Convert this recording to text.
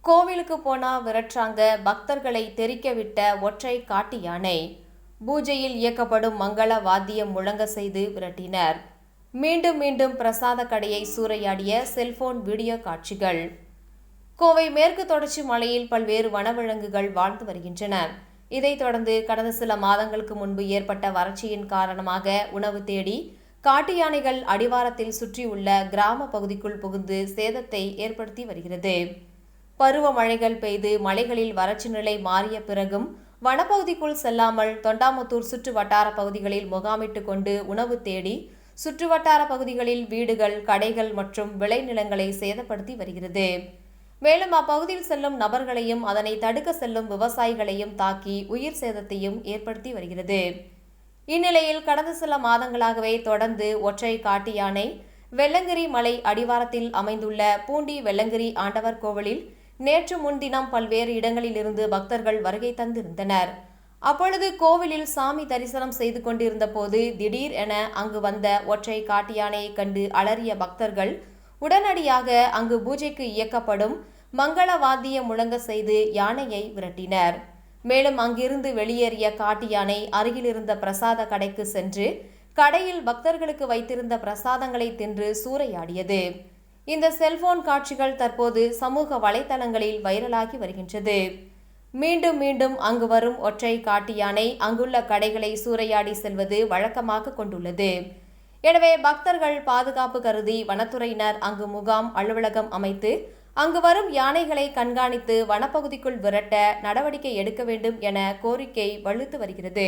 கோவிலுக்கு போனா விரட்டுறாங்க, பக்தர்களை தெறிக்க விட்ட ஒற்றை காட்டு யானை. பூஜையில் இயக்கப்படும் மங்கள வாத்தியம் முழங்க செய்து விரட்டினர். மீண்டும் மீண்டும் பிரசாத கடையை சூறையாடிய செல்போன் வீடியோ காட்சிகள். கோவை மேற்கு தொடர்ச்சி மலையில் பல்வேறு வனவிலங்குகள் வாழ்ந்து வருகின்றன. இதைத் தொடர்ந்து கடந்த சில மாதங்களுக்கு முன்பு ஏற்பட்ட வறட்சியின் காரணமாக உணவு தேடி காட்டு யானைகள் அடிவாரத்தில் சுற்றியுள்ள கிராம பகுதிக்குள் புகுந்து சேதத்தை ஏற்படுத்தி வருகிறது. பருவமழைகள் பெய்து மலைகளில் வறட்சி நிலை மாறிய பிறகும் வனப்பகுதிக்குள் செல்லாமல் தொண்டாமுத்தூர் சுற்று வட்டார பகுதிகளில் முகாமிட்டு கொண்டு உணவு தேடி சுற்றுவட்டார பகுதிகளில் வீடுகள், கடைகள் மற்றும் விளைநிலங்களை சேதப்படுத்தி வருகிறது. மேலும் அப்பகுதியில் செல்லும் நபர்களையும் அதனை தடுக்க செல்லும் விவசாயிகளையும் தாக்கி உயிர் சேதத்தையும் ஏற்படுத்தி வருகிறது. இந்நிலையில் கடந்த சில மாதங்களாகவே தொடர்ந்து ஒற்றை காட்டு யானை வெள்ளங்கிரி மலை அடிவாரத்தில் அமைந்துள்ள பூண்டி வெள்ளங்கிரி ஆண்டவர் கோவிலில் நேற்று முன்தினம் பல்வேறு இடங்களிலிருந்து பக்தர்கள் வருகை தந்திருந்தனர். அப்பொழுது கோவிலில் சாமி தரிசனம் செய்து கொண்டிருந்த போது திடீர் என அங்கு வந்த ஒற்றை காட்டு யானையை கண்டு அலறிய பக்தர்கள் உடனடியாக அங்கு பூஜைக்கு இயக்கப்படும் மங்கள வாத்தியம் முழங்க செய்து யானையை விரட்டினர். மேலும் அங்கிருந்து வெளியேறிய காட்டு யானை அருகிலிருந்த பிரசாத கடைக்கு சென்று கடையில் பக்தர்களுக்கு வைத்திருந்த பிரசாதங்களை தின்று சூறையாடியது. இந்த செல்போன் காட்சிகள் தற்போது சமூக வலைதளங்களில் வைரலாகி வருகின்றது. மீண்டும் மீண்டும் அங்கு வரும் ஒற்றை காட்டு யானை அங்குள்ள கடைகளை சூறையாடி செல்வது வழக்கமாக கொண்டுள்ளது. எனவே பக்தர்கள் பாதுகாப்பு கருதி வனத்துறையினர் அங்கு முகாம், அலுவலகம் அமைத்து அங்கு வரும் யானைகளை கண்காணித்து வனப்பகுதிக்குள் விரட்ட நடவடிக்கை எடுக்க வேண்டும் என கோரிக்கை வலுத்து வருகிறது.